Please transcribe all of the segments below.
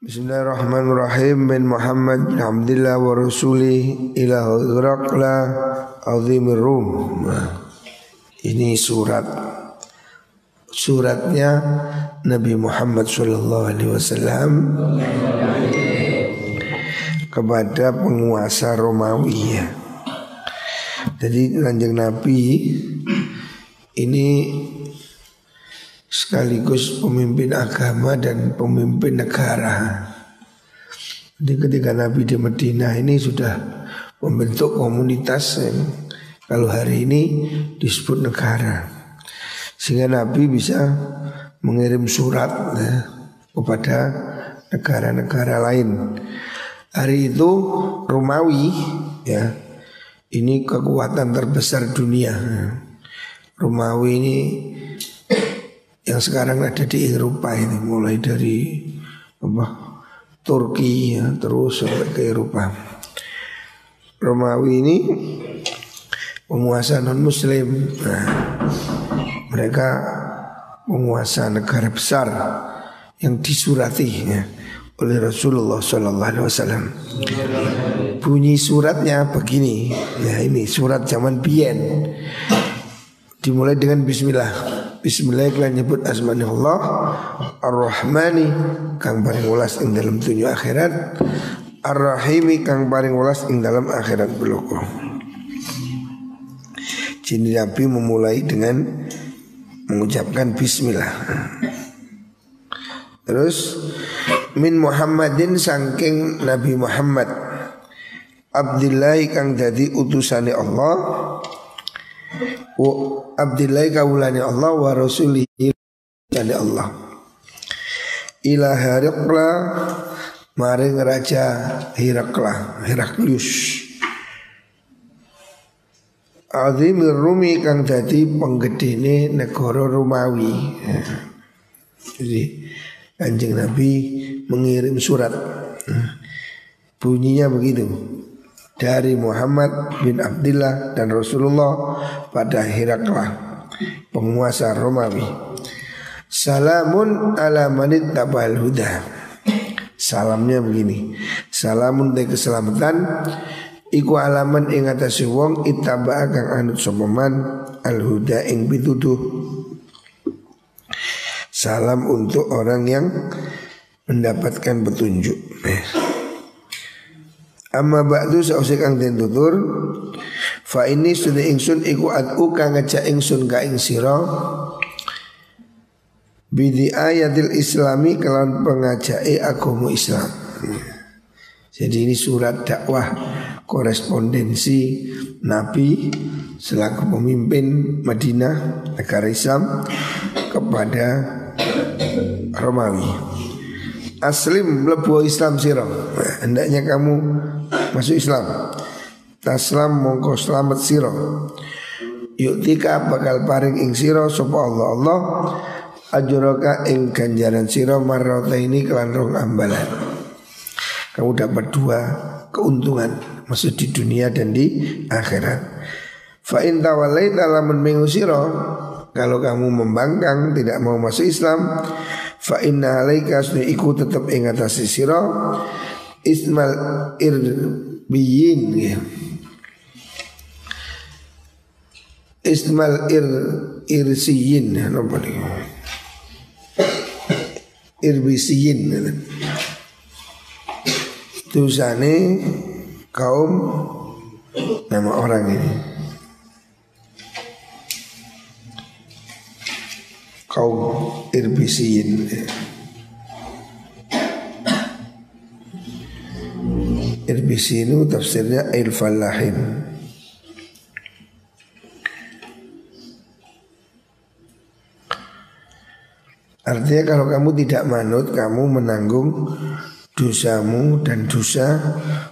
Bismillahirrahmanirrahim. Min Muhammad bin Abdillah wa rasulih ila Hiraqla azimir Rum. Ini suratnya Nabi Muhammad sallallahu alaihi wasallam kepada penguasa Romawi. Jadi Kanjeng Nabi ini sekaligus pemimpin agama dan pemimpin negara. Jadi ketika Nabi di Madinah ini sudah membentuk komunitas yang kalau hari ini disebut negara. Sehingga Nabi bisa mengirim surat kepada negara-negara lain. Hari itu Romawi ya, ini kekuatan terbesar dunia. Romawi ini yang sekarang ada di Eropa ini, mulai dari Turki ya, terus sampai ke Eropa. Romawi ini penguasa non Muslim. Nah, mereka penguasa negara besar yang disurati ya, oleh Rasulullah Sallallahu Alaihi Wasallam. Bunyi suratnya begini. Ya ini surat zaman biyen. Dimulai dengan Bismillah. Bismillah kalian nyebut asmani Allah Ar-Rahmani kang paring welas ing dalam dunia akhirat, Ar-Rahimi kang paring welas ing dalam akhirat beloko. Jadi Nabi memulai dengan mengucapkan Bismillah. Terus min Muhammadin sangking Nabi Muhammad Abdillah kang dadi utusane Allah, wa Abdillah kawulani Allah wa rasulihi dari Allah ila Hiraqla maring raja Heraklius azimir Rumi kang dadi penggedene negara Romawi. Jadi Kanjeng Nabi mengirim surat, bunyinya begitu, dari Muhammad bin Abdillah dan Rasulullah pada Herakla, penguasa Romawi. Salamun ala manit tabal huda. Salamnya begini, salamun de keselamatan iku alaman ing atase wong ittaba kang anut sapa man al huda ing pituduh. Salam untuk orang yang mendapatkan petunjuk. Amma ba'du sa'usik ang den tutur, fa ini sudah ingsun iku ad'u kang ngajak ingsun ka ing sira bidi ayatil islami kelawan pengajake agama Islam. Jadi ini surat dakwah korespondensi Nabi selaku pemimpin Madinah negara Islam kepada Romawi. Aslim mlebu Islam sira. Hendaknya kamu masuk Islam. Taslam mongko selamat sira. Yuktika bakal paring ing sira sapa Allah ajraka ing ganjaran sira marrataini kelan rong ambalan. Kamu dapat dua keuntungan, maksud di dunia dan di akhirat. Fa in tawallaita lamun mengu sira, kalau kamu membangkang tidak mau masuk Islam, fa inna alaika sunni iku tetap ing atase sira ismal irbiyin ya. Ismal irsiyin napa niku? Irbisiyin. Dosane kaum nama orang ini. Kaum Irbisiyin. Irbisiyin itu tafsirnya il-falahin. Artinya kalau kamu tidak manut, kamu menanggung dosamu dan dosa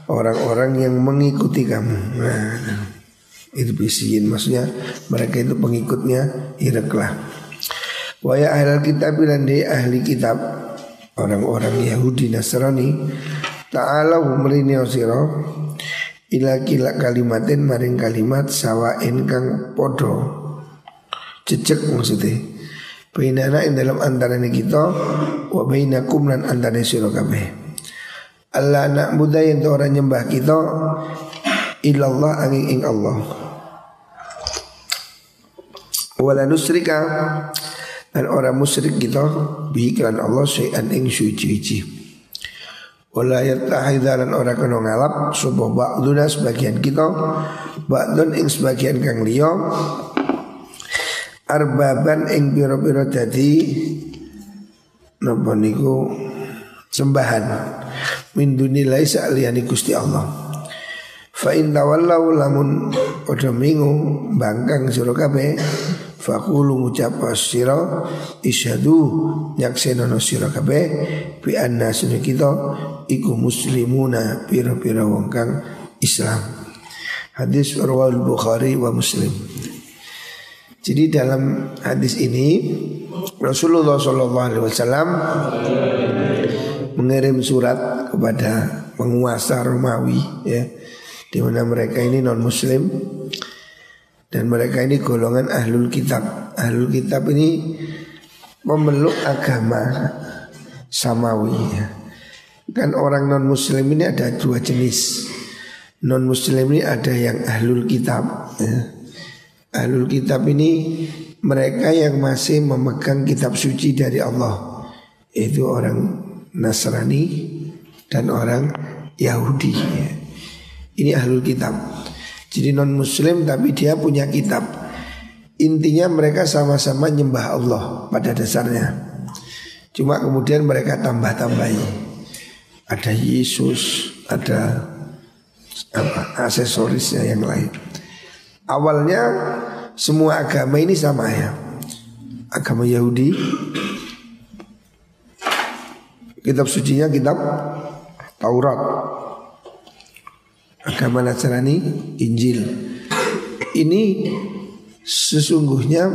orang-orang yang mengikuti kamu. Nah, Irbisiyin maksudnya mereka itu pengikutnya Herakla. Wa ya ahlal kitab lan di ahli kitab, orang-orang Yahudi Nasrani, ta'ala umrini sira ila kila kalimatin maring kalimat sawain kang podo cecek maksudnya bainana ing dalam antarane kita wa bainakum lan antarane sira kabeh. Allah na'budu yen ora nyembah kita illallah angin ing Allah. Wala nusrika dan orang musyrik kita bi iklan Allah syai'an ing suci-suci. Wala yattahidalan ora kena ngalap sapa ba'duna sebagian kita ba'dun ing sebagian kang liya arbaban ing pira-pira dadi napa niku sembahan min dunillahi sa'liyani Gusti Allah. Fa in tawallau lamun padha mingu bangkang sira kabeh faqulu ngucap sira isyhadu nyaksenono sira kabeh bi anna sunni kita iku muslimuna pira-pira wong kang Islam. Hadis riwayat Bukhari wa Muslim. Jadi dalam hadis ini Rasulullah SAW mengirim surat kepada penguasa Romawi ya, di mana mereka ini non Muslim dan mereka ini golongan ahlul kitab. Ahlul kitab ini memeluk agama samawi ya. Kan orang non Muslim ini ada dua jenis. Non Muslim ini ada yang ahlul kitab ya. Ahlul kitab ini mereka yang masih memegang kitab suci dari Allah. Itu orang Nasrani dan orang Yahudi ya. Ini ahlul kitab. Jadi non muslim tapi dia punya kitab. Intinya mereka sama-sama nyembah Allah pada dasarnya. Cuma kemudian mereka tambah-tambahi. Ada Yesus, ada aksesorisnya yang lain. Awalnya semua agama ini sama ya. Agama Yahudi kitab sucinya kitab Taurat. Agama Nasrani Injil. Ini sesungguhnya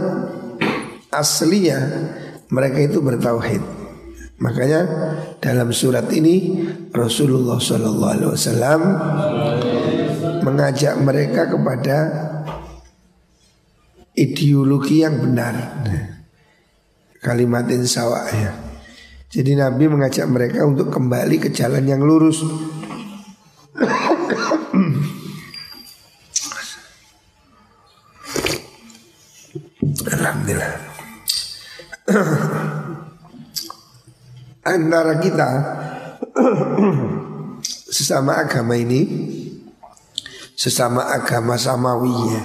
aslinya mereka itu bertauhid. Makanya dalam surat ini Rasulullah SAW mengajak mereka kepada ideologi yang benar. Kalimatin sawa ya. Jadi Nabi mengajak mereka untuk kembali ke jalan yang lurus. Alhamdulillah. Antara kita sesama agama ini, sesama agama samawi ya,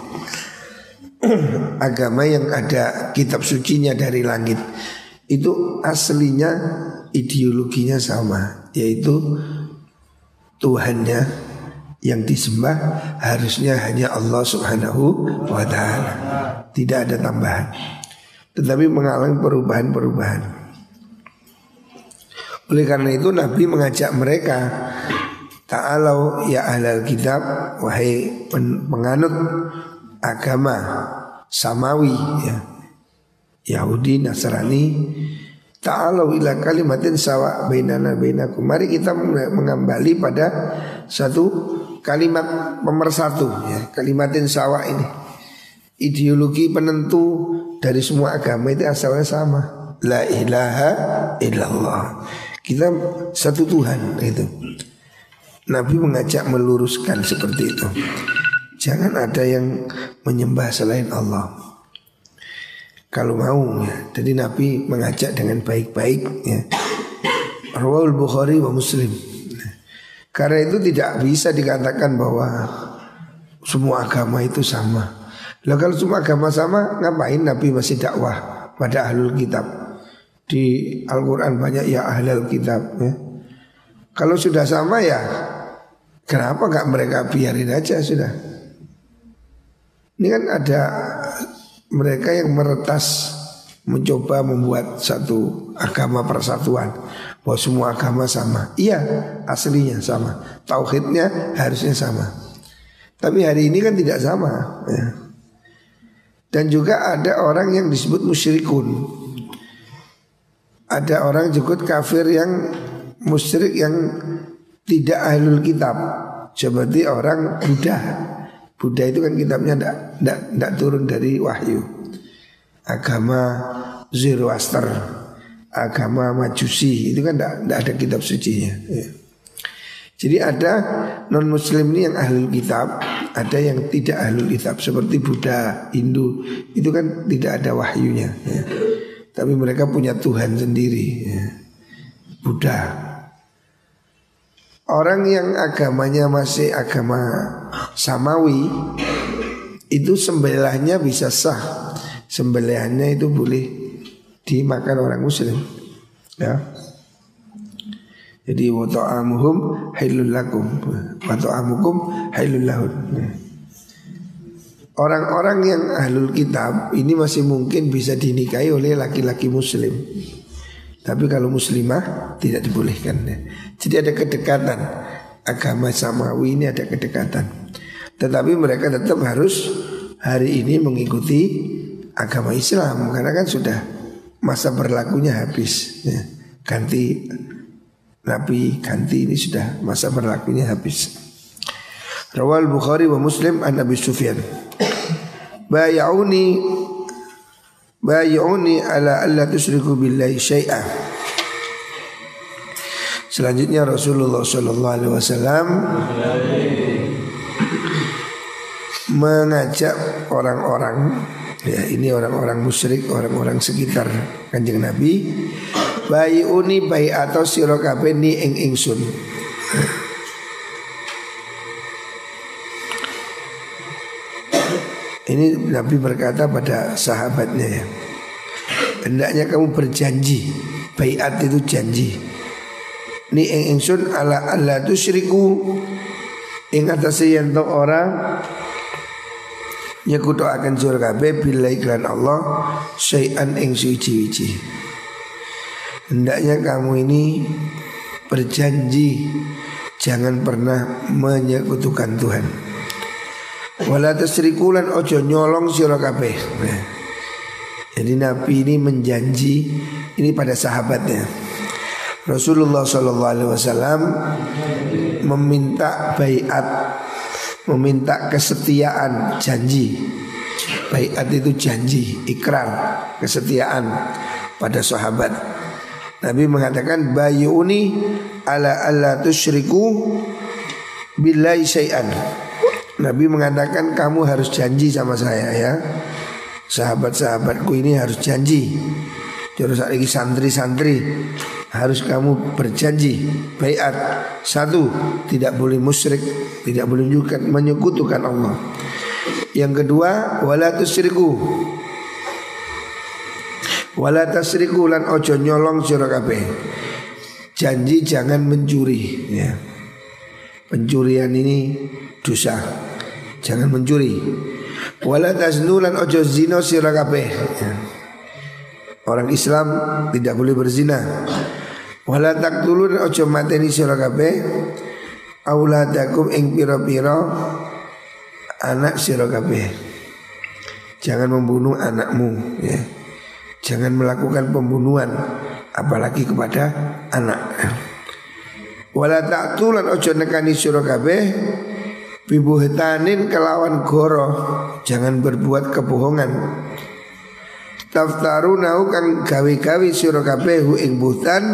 agama yang ada kitab sucinya dari langit, itu aslinya ideologinya sama, yaitu Tuhannya yang disembah harusnya hanya Allah Subhanahu wa ta'ala. Tidak ada tambahan. Tetapi mengalami perubahan-perubahan. Oleh karena itu Nabi mengajak mereka, ta'alau ya ahlal kitab, wahai penganut agama samawi ya, Yahudi, Nasrani, ta'alau ila kalimatin sawa bainana bainakum. Mari kita mengembali pada satu kalimat pemersatu ya, kalimatin sawa ini. Ideologi penentu dari semua agama itu asalnya sama. La ilaha illallah. Kita satu Tuhan itu. Nabi mengajak meluruskan seperti itu. Jangan ada yang menyembah selain Allah. Kalau mau ya. Jadi Nabi mengajak dengan baik-baik ya. Riwayat Bukhari wa Muslim. Karena itu tidak bisa dikatakan bahwa semua agama itu sama. Lah kalau semua agama sama, ngapain Nabi masih dakwah pada ahlul kitab? Di Al-Quran banyak ya ahlul kitab ya. Kalau sudah sama ya, kenapa gak mereka biarin aja sudah? Ini kan ada mereka yang meretas, mencoba membuat satu agama persatuan, bahwa semua agama sama. Iya, aslinya sama, tauhidnya harusnya sama. Tapi hari ini kan tidak sama ya. Dan juga ada orang yang disebut musyrikun. Ada orang juga kafir yang musyrik yang tidak ahlul kitab. Seperti orang Buddha. Buddha itu kan kitabnya tidak turun dari wahyu. Agama Zoroaster, agama Majusi itu kan tidak ada kitab sucinya ya. Jadi ada non muslim ini yang ahlul kitab, ada yang tidak ahlul kitab seperti Buddha, Hindu, itu kan tidak ada wahyunya ya. Tapi mereka punya Tuhan sendiri ya. Buddha. Orang yang agamanya masih agama samawi, itu sembelihnya bisa sah. Sembelihannya itu boleh dimakan orang muslim ya. Jadi wa ta'amuhum hailul lakum wa ta'amukum hailul lahun. Orang-orang yang ahlul kitab ini masih mungkin bisa dinikahi oleh laki-laki muslim. Tapi kalau muslimah tidak dibolehkan ya. Jadi ada kedekatan. Agama samawi ini ada kedekatan. Tetapi mereka tetap harus hari ini mengikuti agama Islam, karena kan sudah masa berlakunya habis ya. Ganti Nabi, ganti, ini sudah masa berlakunya habis. Rawal Bukhari wa Muslim an Abi Sufyan. Bay'uni ala alla tusyriku billahi syai'a. Selanjutnya Rasulullah sallallahu alaihi wasallam mengajak orang-orang, ya ini orang-orang musyrik, orang-orang sekitar Kanjeng Nabi, bayuni bayi atau sira kabeh ni ing ingsun. Ini Nabi berkata pada sahabatnya ya, hendaknya kamu berjanji. Baiat itu janji. Ni ing ingsun ala alla tusyriku, ing atase yen to ora nyekuto akan sira kabeh billahi lan Allah syai'an ing suci-suci. Hendaknya kamu ini berjanji jangan pernah menyekutukan Tuhan. Wala tasriku lan ojo nyolong sira kabeh. Jadi Nabi ini menjanji ini pada sahabatnya. Rasulullah SAW meminta baiat, meminta kesetiaan janji. Baiat itu janji, ikrar, kesetiaan pada sahabat. Nabi mengatakan bayuni ala alla tusyriku billahi syai'an. Nabi mengatakan kamu harus janji sama saya ya. Sahabat-sahabatku ini harus janji. Terus lagi santri-santri harus kamu berjanji baiat. Satu, tidak boleh musyrik, tidak boleh juga menyekutukan Allah. Yang kedua, wala tusyriku, wala tasriku lan ojo nyolong sira kabeh. Janji jangan mencuri ya. Pencurian ini dosa. Jangan mencuri. Wala taznu lan ojo zina sira kabeh ya. Orang Islam tidak boleh berzina. Wala taqtulun ojo mateni sira kabeh auladakum ing pira-pira anak sira kabeh. Jangan membunuh anakmu ya. Jangan melakukan pembunuhan apalagi kepada anak. Wala ta'tulan ojo nekani sira kabeh bibuhtanin kelawan goro. Jangan berbuat kebohongan. Taftarunau kang gawe-gawe sira kabeh hu ing buhtan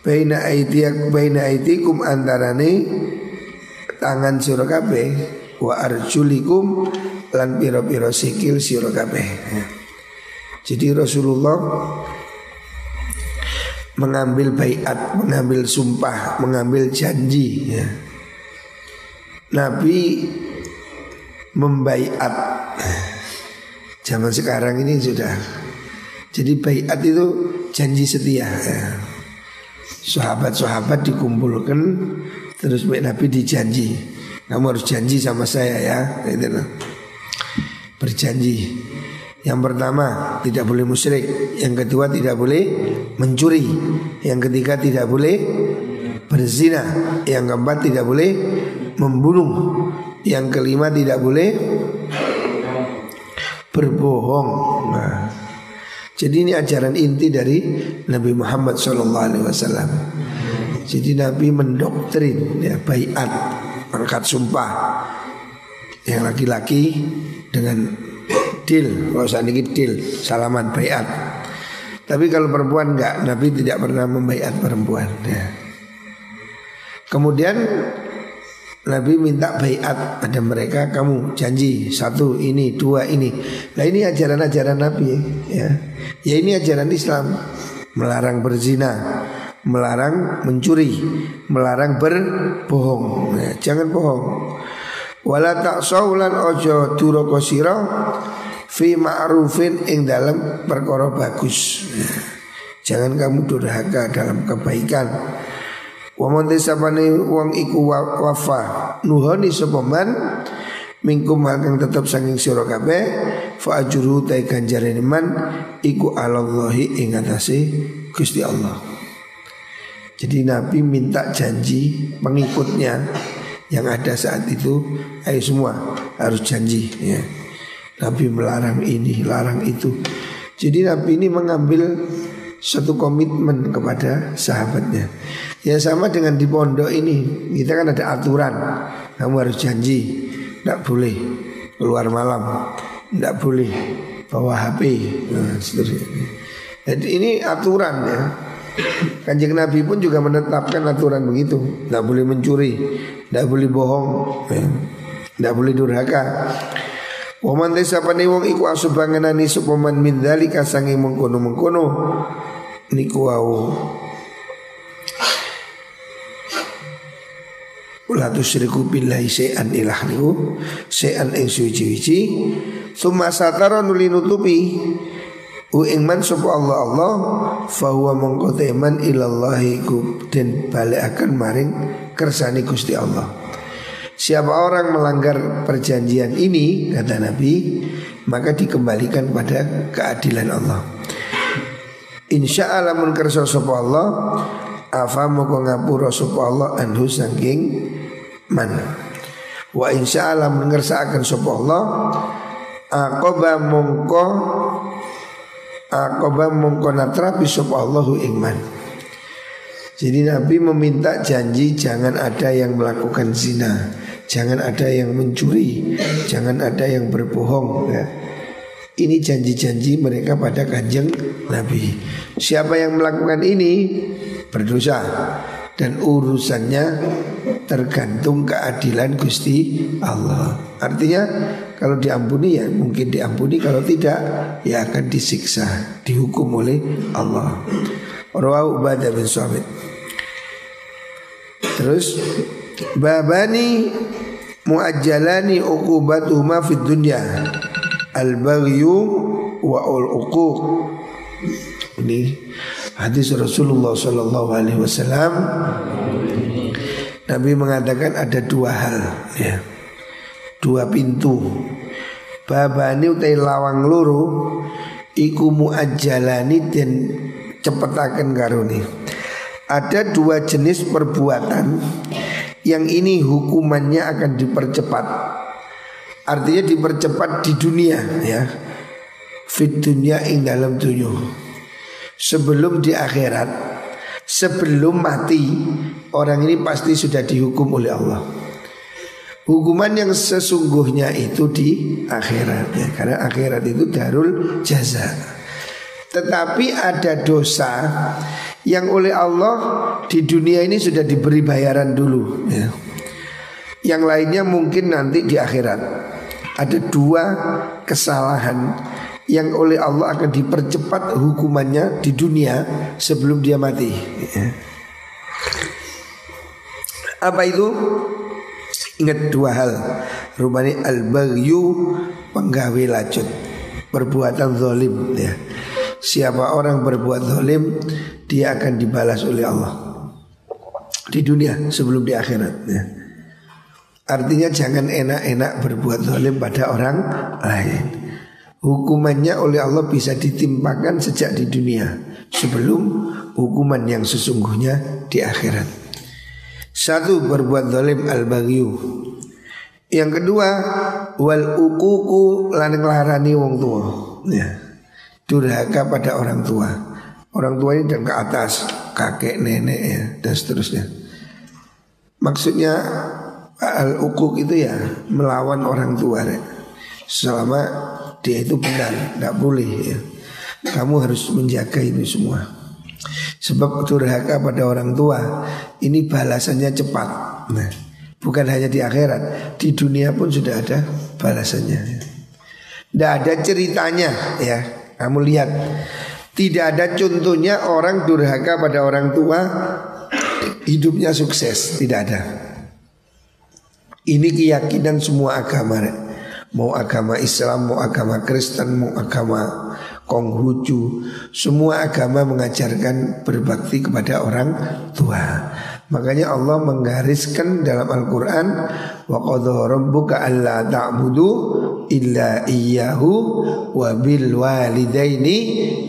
baina aidikum antarane tangan sira kabeh wa arjulikum lan pira-pira sikil sira kabeh. Jadi Rasulullah mengambil baiat, mengambil sumpah, mengambil janji ya. Nabi membaiat. Zaman sekarang ini sudah. Jadi baiat itu janji setia ya. Sahabat-sahabat dikumpulkan, terus Nabi dijanji, kamu harus janji sama saya ya, gitu. Berjanji. Yang pertama tidak boleh musyrik, yang kedua tidak boleh mencuri, yang ketiga tidak boleh berzina, yang keempat tidak boleh membunuh, yang kelima tidak boleh berbohong. Nah, jadi ini ajaran inti dari Nabi Muhammad SAW. Jadi Nabi mendoktrin ya, baiat, angkat sumpah, yang laki-laki dengan deal, kalau saat ini deal, salaman baiat. Tapi kalau perempuan enggak, Nabi tidak pernah membaiat perempuan ya. Kemudian Nabi minta baiat pada mereka, kamu janji satu ini, dua ini. Nah ini ajaran-ajaran Nabi ya. Ya ini ajaran Islam. Melarang berzina, melarang mencuri, melarang berbohong. Nah, jangan bohong. Wala ta'saulan ojo duraka sira fi ma'rufin ing dalam perkara bagus. Jangan kamu durhaka dalam kebaikan. Wa man tisabane wong iku wafa nuhoni sapa man mingkum kang tetep saking sira kabeh fa ajru ta ganjarane man iku alallahi ing atase Gusti Allah. Jadi Nabi minta janji pengikutnya yang ada saat itu, ayo semua harus janji ya. Nabi melarang ini, larang itu. Jadi Nabi ini mengambil satu komitmen kepada sahabatnya. Ya sama dengan di pondok ini, kita kan ada aturan. Kamu harus janji, tidak boleh keluar malam, tidak boleh bawa HP, nah, seterusnya. Jadi ini aturan ya. Kanjeng Nabi pun juga menetapkan aturan begitu. Tidak boleh mencuri, tidak boleh bohong, tidak boleh durhaka. Waman desa pane wong iku asubangenani supaman min dzalika sange mengkono-mengkono niku wau la tusyriku billahi syai'an ilah niku syai'an ing suci-suci summa satara nuli nutupi ing man sapa Allah fa huwa mongko teman ilallahi ku den balekaken maring kersane Gusti Allah. Siapa orang melanggar perjanjian ini kata Nabi maka dikembalikan pada keadilan Allah. Insyaallah mun kersa sapa Allah afa moko ngapura sapa Allah anhu saking man. Wa insyaallah mun ngersakaken sapa Allah aqaba mongko natrapi sapa Allahu ing man. Jadi Nabi meminta janji jangan ada yang melakukan zina, jangan ada yang mencuri, jangan ada yang berbohong ya. Ini janji-janji mereka pada kanjeng Nabi. Siapa yang melakukan ini berdosa dan urusannya tergantung keadilan Gusti Allah. Artinya kalau diampuni ya mungkin diampuni, kalau tidak ya akan disiksa, dihukum oleh Allah. Rawahu Ubadah bin Samit. Terus babani muajjalani uqubatuhuma fid dunya al-baghyu wa al-uquq. Ini hadis Rasulullah sallallahu alaihi wasallam. Nabi mengatakan ada dua hal ya. Dua pintu. Babani utai lawang loro iku muajjalani dan cepetaken karone. Ada dua jenis perbuatan yang ini hukumannya akan dipercepat. Artinya dipercepat di dunia ya. Fit dunia ing dalam dunia. Sebelum di akhirat, sebelum mati, orang ini pasti sudah dihukum oleh Allah. Hukuman yang sesungguhnya itu di akhirat ya. Karena akhirat itu darul jaza. Tetapi ada dosa yang oleh Allah di dunia ini sudah diberi bayaran dulu ya. Yang lainnya mungkin nanti di akhirat. Ada dua kesalahan yang oleh Allah akan dipercepat hukumannya di dunia sebelum dia mati ya. Apa itu? Ingat dua hal. Rupanya al-baghyu, penggawe lacut, perbuatan zalim ya. Siapa orang berbuat zalim, dia akan dibalas oleh Allah di dunia sebelum di akhirat ya. Artinya jangan enak-enak berbuat zalim pada orang lain. Hukumannya oleh Allah bisa ditimpakan sejak di dunia sebelum hukuman yang sesungguhnya di akhirat. Satu, berbuat zalim al-baghyu. Yang kedua, wal uququ lan nglarani wong tua ya. Durhaka pada orang tua. Orang tua ini dan ke atas, kakek, nenek ya, dan seterusnya. Maksudnya al-uquq itu ya melawan orang tua ya. Selama dia itu benar, tidak boleh ya. Kamu harus menjaga ini semua. Sebab durhaka pada orang tua ini balasannya cepat. Nah, bukan hanya di akhirat, di dunia pun sudah ada balasannya. Tidak ada ceritanya ya. Kamu lihat, tidak ada contohnya orang durhaka pada orang tua hidupnya sukses, tidak ada. Ini keyakinan semua agama, mau agama Islam, mau agama Kristen, mau agama Konghucu, semua agama mengajarkan berbakti kepada orang tua. Makanya Allah menggariskan dalam Al-Quran, wa qadha rabbuka alla ta'budu illa iyyahu wa bil walidaini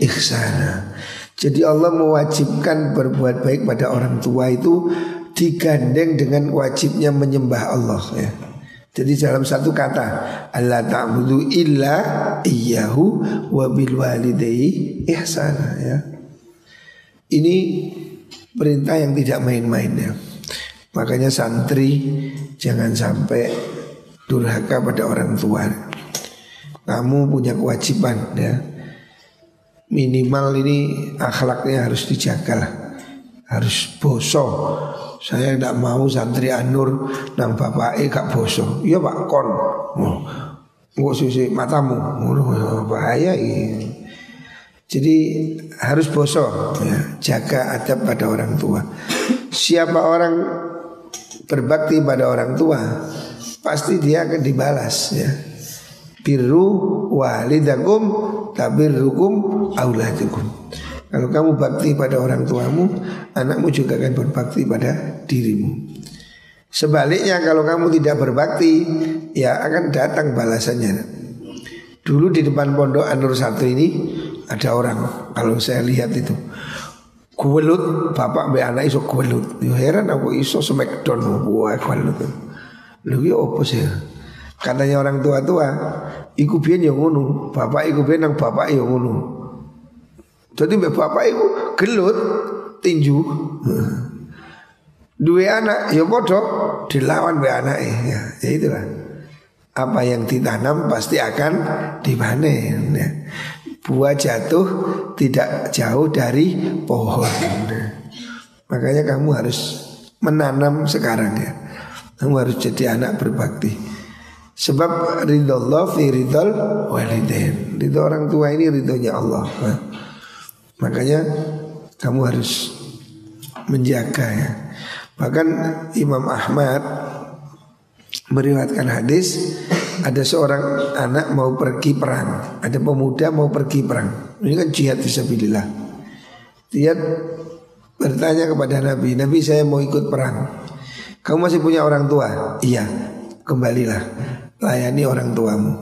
ihsana. Jadi Allah mewajibkan berbuat baik pada orang tua itu digandeng dengan wajibnya menyembah Allah ya. Jadi dalam satu kata, alla ta'budu illa iyyahu wa bil walidayni ihsana ya. Ini perintah yang tidak main-main ya. Makanya santri jangan sampai durhaka pada orang tua. Kamu punya kewajiban ya. Minimal ini akhlaknya harus dijaga lah. Harus boso. Saya tidak mau santri Anur nang bapak gak boso. Iya Pak kon. Nggak susi matamu. Bahaya ini. Jadi harus boso ya. Jaga adab pada orang tua. Siapa orang berbakti pada orang tua, pasti dia akan dibalas ya. Birru walidakum tabirrukum auladukum. Kalau kamu bakti pada orang tuamu, anakmu juga akan berbakti pada dirimu. Sebaliknya kalau kamu tidak berbakti, ya akan datang balasannya. Dulu di depan pondok An-Nur 1 ini ada orang, kalau saya lihat itu kuwelut, bapak be anak iso kuwelut. Yo heran aku iso smackdown buah kuwelut. Lho iki opo sih? Katanya orang tua-tua, iku biyen yo ngono, bapak iku biyen nang bapak yo ngono. Jadi bapak iku gelut tinju. Dua anak ya bodoh dilawan be anake ya. Ya itulah. Apa yang ditanam pasti akan dipanen ya. Buah jatuh tidak jauh dari pohon. Makanya kamu harus menanam sekarang ya. Kamu harus jadi anak berbakti. Sebab ridho fi ridhol walidain. Ridho orang tua ini ridhonya Allah. Makanya kamu harus menjaga ya. Bahkan Imam Ahmad meriwayatkan hadis, ada seorang anak mau pergi perang, ada pemuda mau pergi perang. Ini kan jihad fisabilillah. Dia bertanya kepada Nabi, Nabi saya mau ikut perang. Kamu masih punya orang tua? Iya, kembalilah, layani orang tuamu.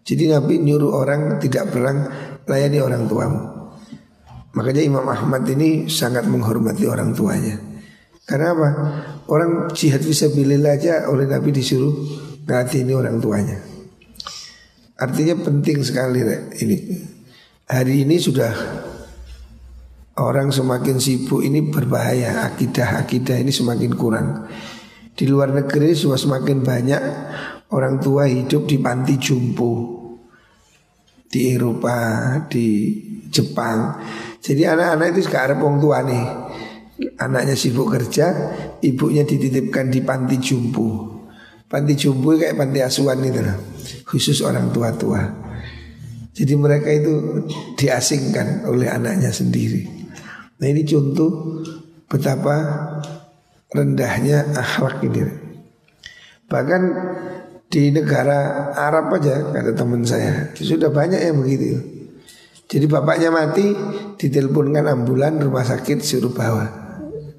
Jadi Nabi nyuruh orang tidak perang, layani orang tuamu. Makanya Imam Ahmad ini sangat menghormati orang tuanya. Karena apa? Orang jihad fisabilillah aja oleh Nabi disuruh ngatini orang tuanya. Artinya penting sekali ini. Hari ini sudah orang semakin sibuk, ini berbahaya. Akidah ini semakin kurang. Di luar negeri sudah semakin banyak orang tua hidup di panti jompo. Di Eropa, di Jepang. Jadi anak-anak itu sekarang wong tua nih. Anaknya sibuk kerja, ibunya dititipkan di panti jompo. Panti jompo kayak panti asuhan itu lah, khusus orang tua-tua. Jadi mereka itu diasingkan oleh anaknya sendiri. Nah ini contoh betapa rendahnya akhlak ini. Bahkan di negara Arab aja, kata teman saya, sudah banyak yang begitu. Jadi bapaknya mati, diteleponkan ambulan rumah sakit suruh bawa.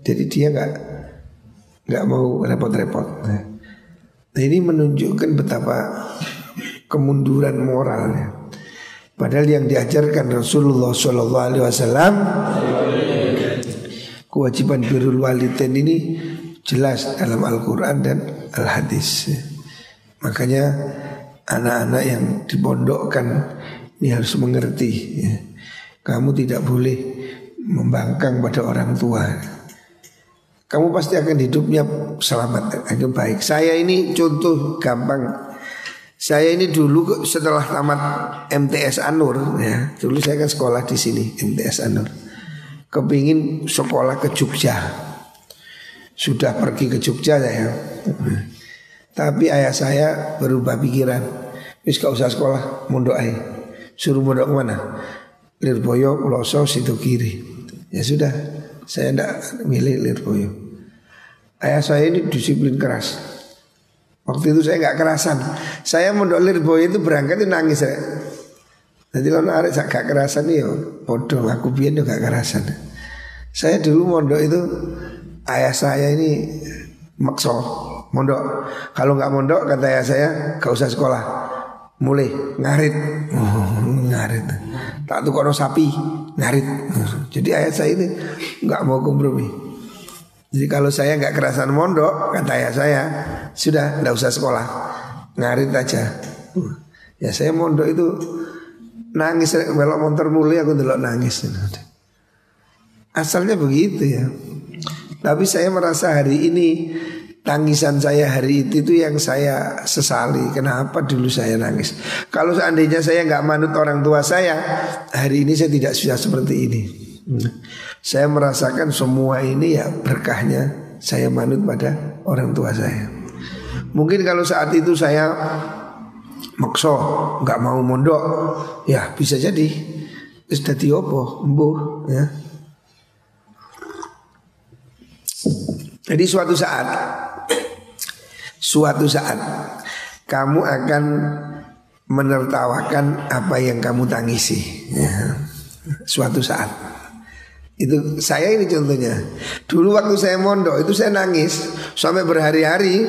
Jadi dia nggak mau repot-repot. Nah ini menunjukkan betapa kemunduran moralnya. Padahal yang diajarkan Rasulullah SAW, kewajiban birrul walidain ini jelas dalam Al-Quran dan Al-Hadis. Makanya anak-anak yang dipondokkan ini harus mengerti ya. Kamu tidak boleh membangkang pada orang tua. Kamu pasti akan hidupnya selamat, akan baik. Saya ini contoh gampang. Saya ini dulu setelah tamat MTS An-Nur ya. Dulu saya kan sekolah di sini MTS An-Nur. kepingin sekolah ke Jogja. Sudah pergi ke Jogja saya. Tapi ayah saya berubah pikiran. Wis gak usah sekolah, mondok aja. Suruh mondok kemana? Lirboyo, Ploso, situ kiri. Ya sudah, saya tidak milih Lirboyo. Ayah saya ini disiplin keras. Waktu itu saya nggak kerasan. Saya mondok Lirboyo itu berangkat itu nangis saya. Jadi kalau arek gak kerasan ya bodoh, aku biyen yo gak kerasan. Saya dulu mondok itu ayah saya ini makso mondok. Kalau nggak mondok kata ayah saya gak usah sekolah. Mulai ngarit, ngarit. Tak tukono sapi, ngarit. Jadi ayah saya ini nggak mau kompromi. Jadi kalau saya nggak kerasan mondok, kata ayah saya, sudah nggak usah sekolah, ngarit aja. Ya saya mondok itu nangis, melok motor mulai aku delok nangis. Asalnya begitu ya. Tapi saya merasa hari ini tangisan saya hari itu yang saya sesali. Kenapa dulu saya nangis? Kalau seandainya saya nggak manut orang tua saya, hari ini saya tidak bisa seperti ini. Saya merasakan semua ini ya berkahnya saya manut pada orang tua saya. Mungkin kalau saat itu saya makso nggak mau mondok, ya bisa jadi sudah diopo, embuh ya. Jadi suatu saat kamu akan menertawakan apa yang kamu tangisi ya. Suatu saat itu saya ini contohnya. Dulu waktu saya mondok itu saya nangis sampai berhari-hari.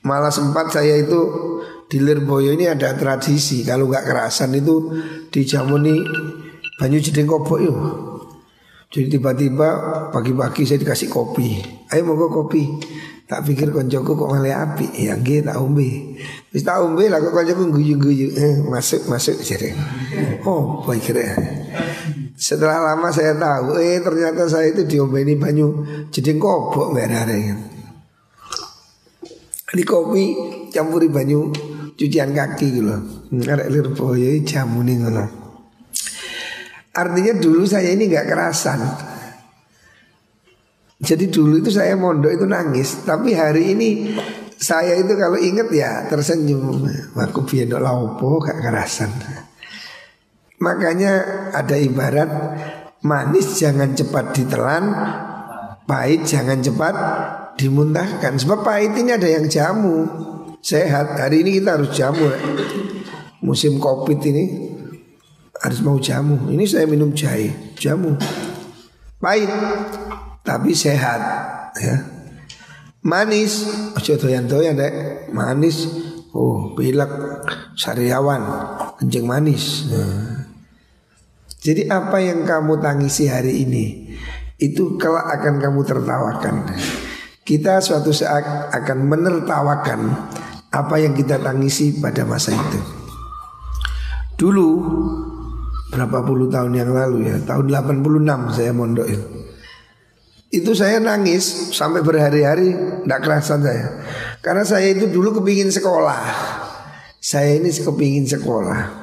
Malah sempat saya itu di Lirboyo ini ada tradisi kalau nggak kerasan itu dijamuni banyu jeding kobok yuk. Jadi tiba-tiba pagi-pagi saya dikasih kopi. Ayo mau kopi. Tak pikir koncoku kok malah api. Ya nggih tak ombe. Wis tak ombe lah kok koncoku guyu-guyu. Masuk jadi. Oh, pikirnya. Setelah lama saya tahu ternyata saya itu diombeni banyu jeding kobok merah-merah. Di kopi campuri banyu cucian kaki gitu loh. Arek Lirboyo jamune ngono. Artinya dulu saya ini gak kerasan. Jadi dulu itu saya mondok itu nangis. Tapi hari ini saya itu kalau inget ya tersenyum. Aku biyen laupo gak kerasan. Makanya ada ibarat manis jangan cepat ditelan, pahit jangan cepat dimuntahkan. Sebab pahit ini ada yang jamu. Sehat, hari ini kita harus jamu. Musim Covid ini harus mau jamu. Ini saya minum jahe, jamu. Pahit tapi sehat ya. Manis, ojo doyan-doyan dek. Manis, oh pilek, sariawan, kencing manis. Jadi apa yang kamu tangisi hari ini itu kelak akan kamu tertawakan. Kita suatu saat akan menertawakan apa yang kita tangisi pada masa itu. Dulu berapa puluh tahun yang lalu ya, tahun 86 saya mondok itu saya nangis sampai berhari-hari, tidak kerasan saya. Karena saya itu dulu kepingin sekolah. Saya ini kepingin sekolah.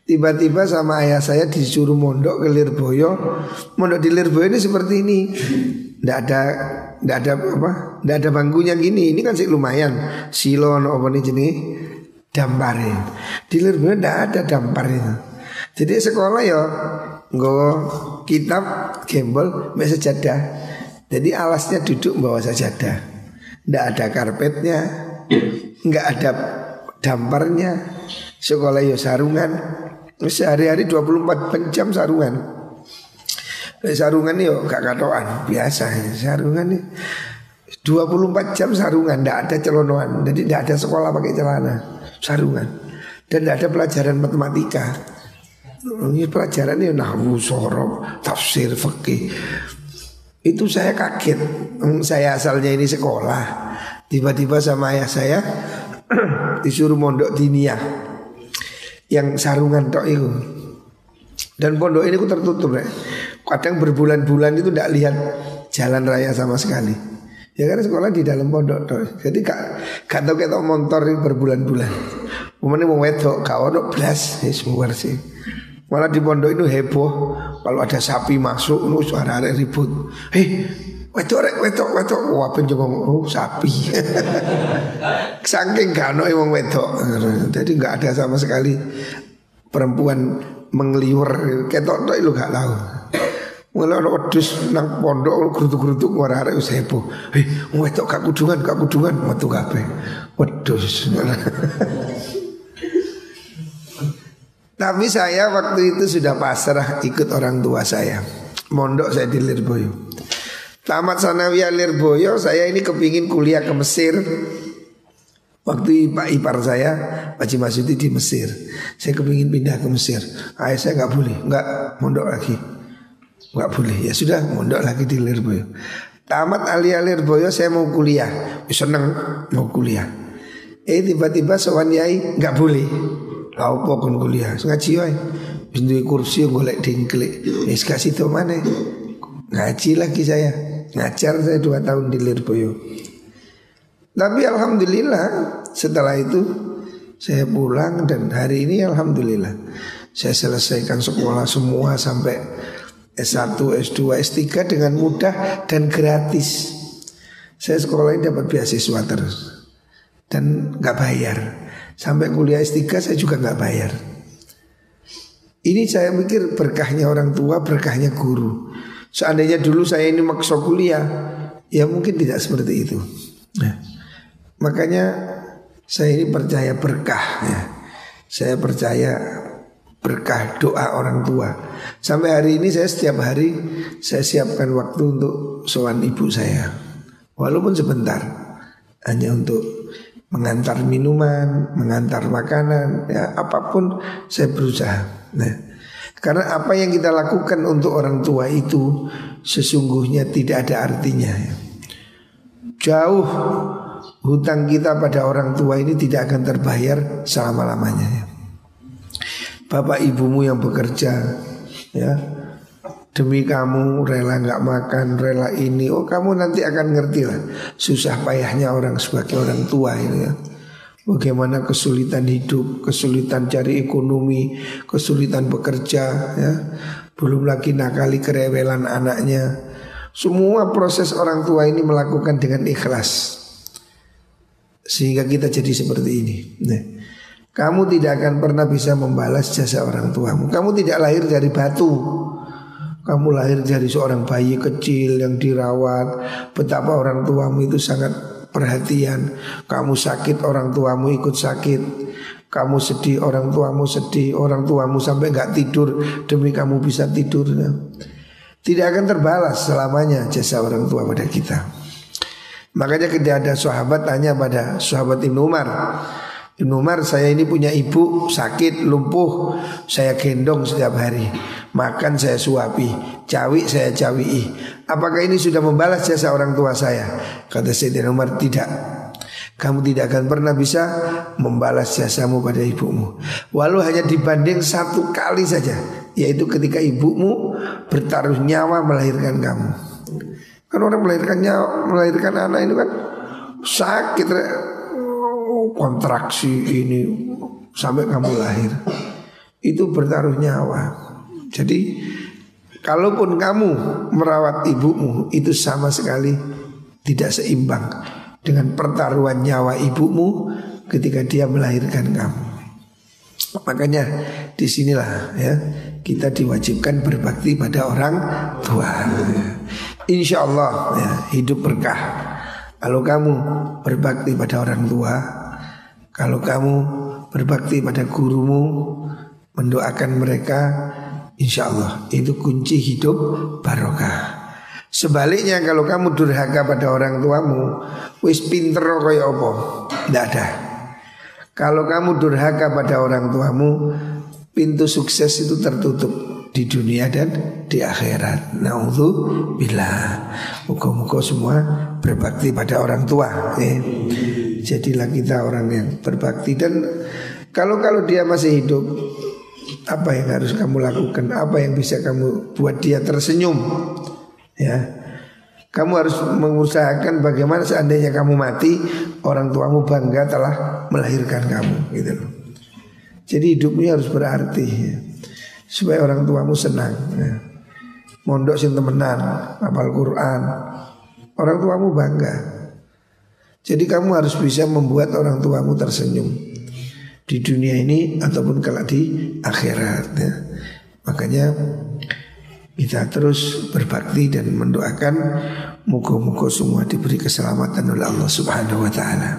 Tiba-tiba sama ayah saya disuruh mondok ke Lirboyo. Mondok di Lirboyo ini seperti ini. Tidak ada bangkunya gini. Ini kan sih lumayan. Silon apa nih jenis damparin. Di Lirboyo tidak ada damparnya. Jadi sekolah ya nggo kitab gembol mbek sejadah. Jadi alasnya duduk bawa sajadah. Tidak ada karpetnya, nggak ada damparnya. Sekolah ya sarungan. Sehari-hari 24 jam sarungan. Sarungan yo gak katoan, biasa sarungan nih 24 jam sarungan, tidak ada celonoan. Jadi tidak ada sekolah pakai celana, sarungan. Dan tidak ada pelajaran matematika. Ini pelajaran ini nahwu, sorof, tafsir, fikih. Itu saya kaget. Saya asalnya ini sekolah. Tiba-tiba sama ayah saya disuruh mondok diniyah yang sarungan tok itu. Dan pondok ini ku tertutup ya. Kadang berbulan-bulan itu tidak lihat jalan raya sama sekali. Ya karena sekolah di dalam pondok tok. Jadi gak tau ketok motor berbulan-bulan. Umumnya mau wedok gak ono blas wis sih. Malah di pondok itu heboh kalau ada sapi masuk, lu suara ribut. Wedok, wah penjengong, oh sapi. Saking gak ono wong wedok. Jadi nggak ada sama sekali perempuan mengliwer ketok tok lu gak tahu. Mulai ono wedhus nang pondok gerutuk-gerutuk arek wis heboh. Wedok gak kudungan metu kabeh. Wedhus. Tapi saya waktu itu sudah pasrah ikut orang tua saya. Mondok saya di Lirboyo. Tamat sanawiyah Lirboyo, saya ini kepingin kuliah ke Mesir. Waktu Pak ipar saya, Pak Haji Masyudi di Mesir. Saya kepingin pindah ke Mesir. Ayah saya gak boleh, gak mondok lagi. Gak boleh, ya sudah mondok lagi di Lirboyo. Tamat aliyah Lirboyo saya mau kuliah. Seneng mau kuliah. Tiba-tiba sowan yai gak boleh. Apa kon kuliah? Ngaji wae. Wis duwe kursi golek dingklik. Wis kasih to maneh. Ngaji lagi saya. Ngajar saya 2 tahun di Lirboyo. Tapi alhamdulillah setelah itu saya pulang dan hari ini alhamdulillah saya selesaikan sekolah semua sampai S1, S2, S3 dengan mudah dan gratis. Saya sekolah ini dapat beasiswa terus dan gak bayar. Sampai kuliah S3 saya juga gak bayar. Ini saya mikir berkahnya orang tua, berkahnya guru. Seandainya dulu saya ini maksa kuliah, ya mungkin tidak seperti itu. Nah, makanya saya ini percaya berkah ya. Saya percaya berkah doa orang tua. Sampai hari ini saya setiap hari saya siapkan waktu untuk sowan ibu saya. Walaupun sebentar, hanya untuk mengantar minuman, mengantar makanan, ya apapun saya berusaha. Nah, karena apa yang kita lakukan untuk orang tua itu sesungguhnya tidak ada artinya ya. Jauh hutang kita pada orang tua ini tidak akan terbayar selama-lamanya ya. Bapak ibumu yang bekerja ya, demi kamu rela gak makan, rela ini. Oh kamu nanti akan ngerti lah susah payahnya orang sebagai orang tua ini ya. Bagaimana kesulitan hidup, kesulitan cari ekonomi, kesulitan bekerja ya. Belum lagi nakali kerewelan anaknya. Semua proses orang tua ini melakukan dengan ikhlas sehingga kita jadi seperti ini. Nah, kamu tidak akan pernah bisa membalas jasa orang tuamu. Kamu tidak lahir dari batu. Kamu lahir dari seorang bayi kecil yang dirawat. Betapa orang tuamu itu sangat perhatian. Kamu sakit, orang tuamu ikut sakit. Kamu sedih, orang tuamu sedih. Orang tuamu sampai gak tidur demi kamu bisa tidur. Tidak akan terbalas selamanya jasa orang tua pada kita. Makanya ketika ada sahabat tanya pada sahabat Ibnu Umar, Ibnu Umar, saya ini punya ibu sakit, lumpuh, saya gendong setiap hari. Makan saya suapi, cawi saya cawii. Apakah ini sudah membalas jasa orang tua saya? Kata Sayyidina Umar, tidak. Kamu tidak akan pernah bisa membalas jasamu pada ibumu, walau hanya dibanding 1 kali saja, yaitu ketika ibumu bertaruh nyawa melahirkan kamu. Kan orang melahirkan anak ini kan sakit, kontraksi ini sampai kamu lahir, itu bertaruh nyawa. Jadi kalaupun kamu merawat ibumu, itu sama sekali tidak seimbang dengan pertaruhan nyawa ibumu ketika dia melahirkan kamu. Makanya disinilah ya kita diwajibkan berbakti pada orang tua. Insya Allah ya, hidup berkah kalau kamu berbakti pada orang tua. Kalau kamu berbakti pada gurumu, mendoakan mereka, insya Allah itu kunci hidup barokah. Sebaliknya kalau kamu durhaka pada orang tuamu, wis pinter kaya apa? Tidak ada. Kalau kamu durhaka pada orang tuamu, pintu sukses itu tertutup di dunia dan di akhirat. Naudzubillah. Muka-muka semua berbakti pada orang tua. Jadilah kita orang yang berbakti. Dan kalau dia masih hidup, apa yang harus kamu lakukan? Apa yang bisa kamu buat dia tersenyum? Ya, kamu harus mengusahakan bagaimana seandainya kamu mati, orang tuamu bangga telah melahirkan kamu, gitu loh. Jadi hidupnya harus berarti. Ya. supaya orang tuamu senang. Mondok sing temenan, hafal Quran, orang tuamu bangga. Jadi kamu harus bisa membuat orang tuamu tersenyum di dunia ini ataupun kelak di akhirat ya. Makanya kita terus berbakti dan mendoakan muka-muka semua diberi keselamatan oleh Allah Subhanahu wa taala.